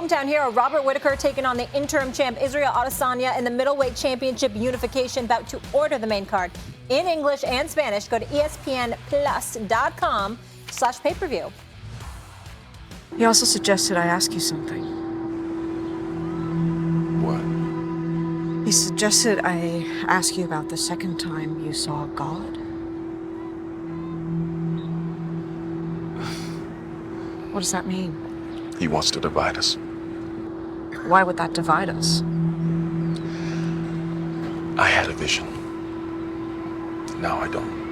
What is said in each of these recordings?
hometown hero Robert Whittaker taking on the interim champ Israel Adesanya in the middleweight championship unification bout to order the main card in English and Spanish. Go to espnplus.com/pay-per-view. He also suggested I ask you something. What? He suggested I ask you about the second time you saw God. What does that mean? He wants to divide us. Why would that divide us? I had a vision. Now I don't.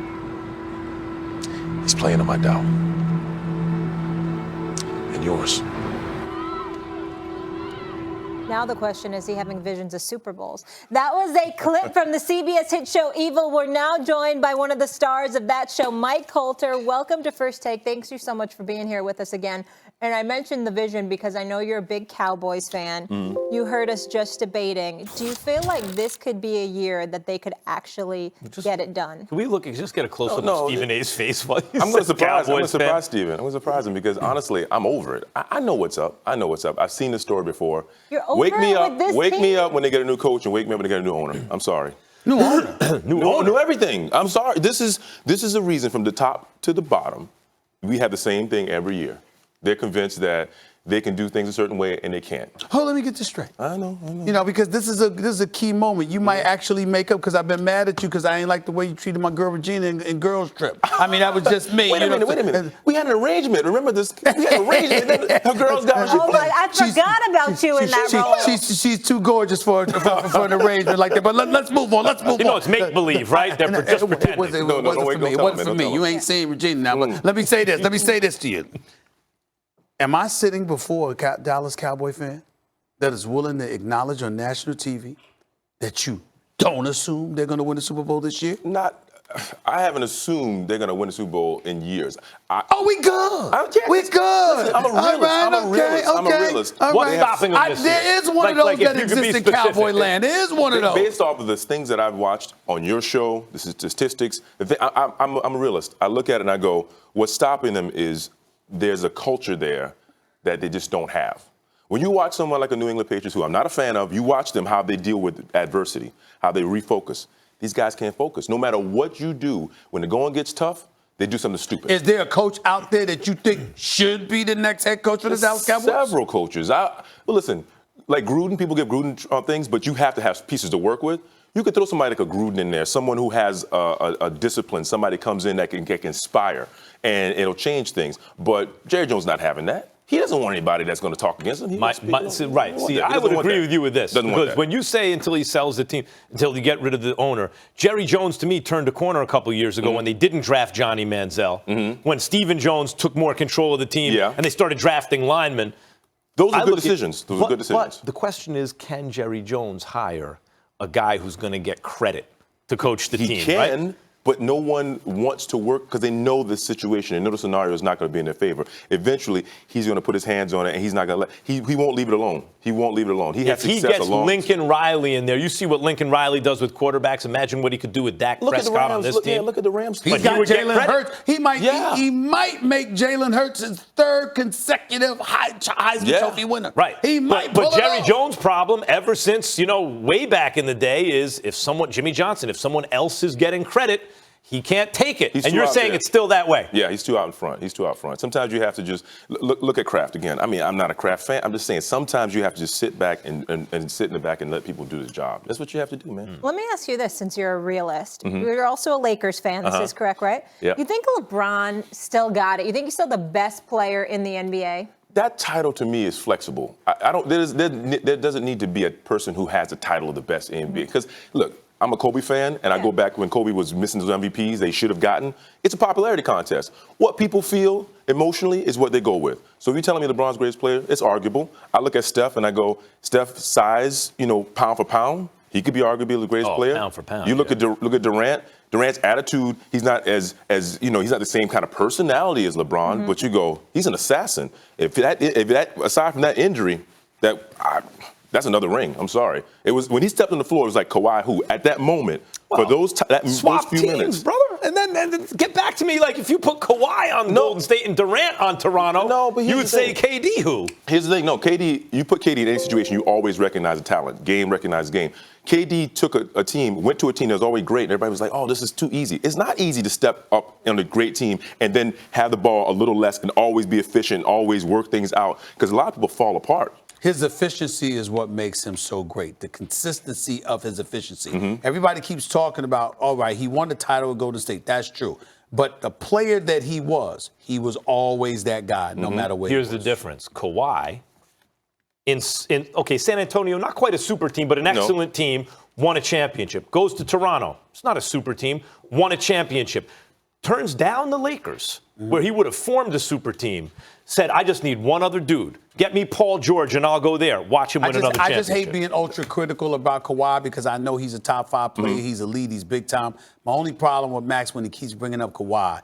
He's playing to my doubt. And yours. Now the question is he having visions of Super Bowls? That was a clip from the CBS hit show Evil. We're now joined by one of the stars of that show, Mike Coulter. Welcome to First Take. Thanks you so much for being here with us again. And I mentioned the vision because I know you're a big Cowboys fan. You heard us just debating. Do you feel like this could be a year that they could actually get it done? Can we just get a close-up of Stephen A's face while you I'm going to surprise Stephen. I'm going to surprise him because honestly, I'm over it. I know what's up. I've seen this story before. You're over it with this Wake team? me up when they get a new coach and wake me up when they get a new owner. I'm sorry. New owner. New everything. I'm sorry. This is a reason from the top to the bottom. We have the same thing every year. They're convinced that they can do things a certain way and they can't. Oh, let me get this straight. I know. You know, because this is a key moment. You might actually make up because I've been mad at you because I ain't like the way you treated my girl Regina in girls trip. I mean, that was just me. Wait a minute. We had an arrangement. Remember this? We had an arrangement. Her girls got. I forgot about you in that role. She's too gorgeous for an arrangement like that. But let's move on. You know, it's make believe, right? They're just pretending. It wasn't for me. You ain't saying Regina now. But let me say this. Let me say this to you. Am I sitting before a Dallas Cowboy fan that is willing to acknowledge on national TV that you don't assume they're going to win the Super Bowl this year? I haven't assumed they're going to win the Super Bowl in years. We good. We good. Listen, I'm a realist. I'm a realist. What's stopping them this year? There is one of those that exists in Cowboy land. There is one of those. Based off of the things that I've watched on your show, the statistics, I'm a realist. I look at it and I go, what's stopping them is there's a culture there that they just don't have. When you watch someone like a New England Patriots, who I'm not a fan of, you watch them, how they deal with adversity, how they refocus. These guys can't focus. No matter what you do, when the going gets tough, they do something stupid. Is there a coach out there that you think should be the next head coach for the Dallas Cowboys? Several coaches. Well, listen, like Gruden, people give Gruden things, but you have to have pieces to work with. You could throw somebody like a Gruden in there, someone who has a discipline, somebody comes in that can inspire, and it'll change things. But Jerry Jones not having that. He doesn't want anybody that's going to talk against him. Right. See, I would agree with you with this. Because when you say until he sells the team, until you get rid of the owner, Jerry Jones, to me, turned a corner a couple years ago when they didn't draft Johnny Manziel, when Stephen Jones took more control of the team, and they started drafting linemen. Those are good decisions. But the question is, can Jerry Jones hire a guy who's going to get credit to coach the team? He can. But no one wants to work because they know this situation. They know the scenario is not going to be in their favor. Eventually, he's going to put his hands on it, and he's not going to he won't leave it alone. He won't leave it alone. If he gets Lincoln Riley in there, you see what Lincoln Riley does with quarterbacks. Imagine what he could do with Dak Prescott on this team. Look at the Rams. He's got Jalen Hurts. He might make Jalen Hurts his third consecutive Heisman Trophy winner. Right. He might. But Jerry Jones' problem ever since, way back in the day is if someone else is getting credit, he can't take it. And you're saying it's still that way. Yeah, he's too out in front. Sometimes you have to just look at Kraft again. I mean, I'm not a Kraft fan. I'm just saying sometimes you have to just sit back and sit in the back and let people do the job. That's what you have to do, man. Let me ask you this, since you're a realist. You're also a Lakers fan. This is correct, right? Yeah. You think LeBron still got it? You think he's still the best player in the NBA? That title to me is flexible. There doesn't need to be a person who has the title of the best in NBA. Because, look, I'm a Kobe fan, and I go back when Kobe was missing those MVPs they should have gotten. It's a popularity contest. What people feel emotionally is what they go with. So if you're telling me LeBron's greatest player, it's arguable. I look at Steph, and I go, Steph's size, pound for pound, he could be arguably the greatest player. Pound for pound. You look at Durant. Durant's attitude, he's not he's not the same kind of personality as LeBron, but you go, he's an assassin. If that aside from that injury, that's another ring. I'm sorry. It was when he stepped on the floor. It was like Kawhi, who at that moment for those few minutes, brother. and then get back to me. Like if you put Kawhi on Golden State and Durant on Toronto, you would say KD who? Here's the thing. No, KD. You put KD in any situation, you always recognize the talent. Game recognizes game. KD took a team, went to a team that was always great, and everybody was like, "Oh, this is too easy." It's not easy to step up on a great team and then have the ball a little less and always be efficient, always work things out. Because a lot of people fall apart. His efficiency is what makes him so great, the consistency of his efficiency. Everybody keeps talking about, all right, he won the title with Golden State. That's true. But the player that he was always that guy, no matter where. Here's the difference. Kawhi, in San Antonio, not quite a super team, but an excellent team, won a championship. Goes to Toronto. It's not a super team, won a championship. Turns down the Lakers, where he would have formed a super team. Said, I just need one other dude. Get me Paul George and I'll go there. Watch him win another championship. I just hate being ultra critical about Kawhi because I know he's a top 5 player. He's elite. He's big time. My only problem with Max when he keeps bringing up Kawhi,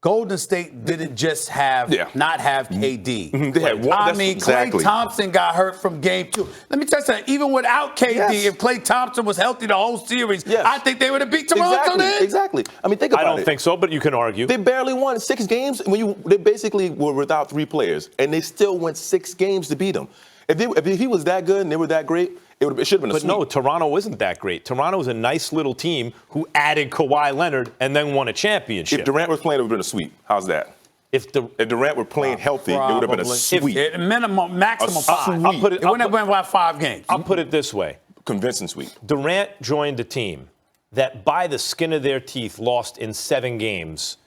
Golden State didn't just not have KD. They had one, Klay Thompson got hurt from game 2. Let me tell you something. Even without KD, if Klay Thompson was healthy the whole series, I think they would have beat Toronto then. Exactly. I mean, think about it. I don't think so, but you can argue. They barely won 6 games. They basically were without 3 players, and they still went 6 games to beat them. If he was that good and they were that great, it should have been a sweep. But no, Toronto isn't that great. Toronto is a nice little team who added Kawhi Leonard and then won a championship. If Durant was playing, it would have been a sweep. How's that? If Durant were playing healthy, it would have been a sweep. Maximum 5. It wouldn't have been about 5 games. I'll put it this way. Convincing sweep. Durant joined a team that by the skin of their teeth lost in 7 games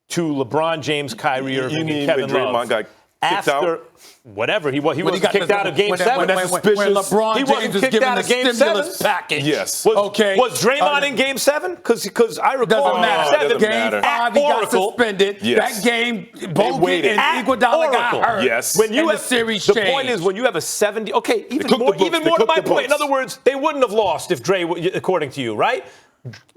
to LeBron James, Kyrie Irving, and Kevin Love. After whatever he wasn't kicked out of Game 7. When LeBron James was given the stimulus package. Yes. Was Draymond in Game 7? Because I recall Game 5 he got suspended. Yes. That game, Bogut and Iguodala got hurt. Yes. When you the series the changed. point is when you have a 70. Okay, even more to my point. In other words, they wouldn't have lost if Dre, according to you, right?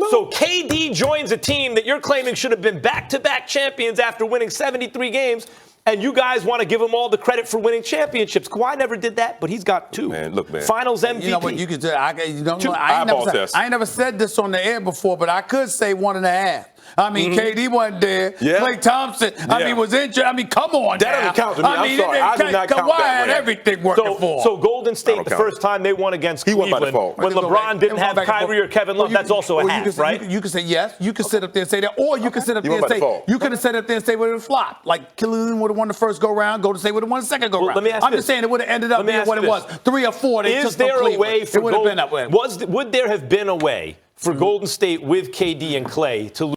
So KD joins a team that you're claiming should have been back-to-back champions after winning 73 games. And you guys want to give him all the credit for winning championships. Kawhi never did that, but he's got 2. Look, Finals MVP. You know what? You could say, I ain't never said this on the air before, but I could say 1.5. I mean, KD wasn't there. Klay Thompson, was injured. I mean, come on that doesn't count to me. I'm sorry. I do not count Kawhi that had everything working for him. So Golden State, the first time they won against Cleveland, when LeBron didn't have Kyrie or Kevin Love, that's also a half, right? You can say yes. You can sit up there and say that. Or you can sit up there and say, you could have sat up there and say it would have flopped. Like Cleveland would have won the first go-round, Golden State would have won the second go-round. I'm just saying it would have ended up being what it was. 3 or 4. Is there a way for would there have been a way for Golden State with KD and Klay to lose?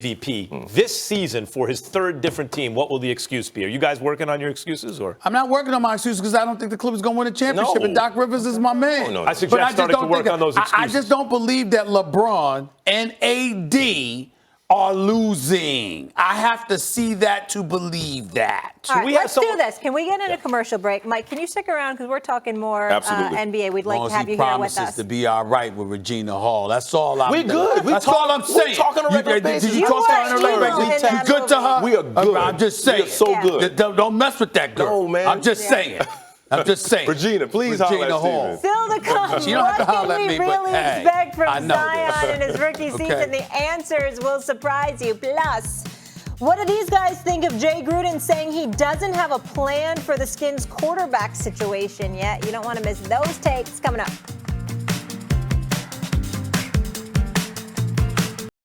MVP this season for his 3rd different team, what will the excuse be? Are you guys working on your excuses? Or I'm not working on my excuses because I don't think the Clippers going to win a championship, and Doc Rivers is my man. I suggest starting to work on those excuses. I just don't believe that LeBron and AD are losing. I have to see that to believe that. All right, let's do this. Can we get in a commercial break? Mike, can you stick around because we're talking more NBA. We'd like to have you here with us. To be all right with Regina Hall. That's all I'm saying. We're good. That's all I'm saying. We're talking on a regular basis. Did you talk to her on a regular basis? You good to her? We are good. I'm just saying. We are so good. Don't mess with that girl. No, man. I'm just saying. I'm just saying. Regina, please holler at Steven. Still to come. What can we really expect from Zion in his rookie season? The answers will surprise you. Plus, what do these guys think of Jay Gruden saying he doesn't have a plan for the Skins quarterback situation yet? You don't want to miss those takes coming up.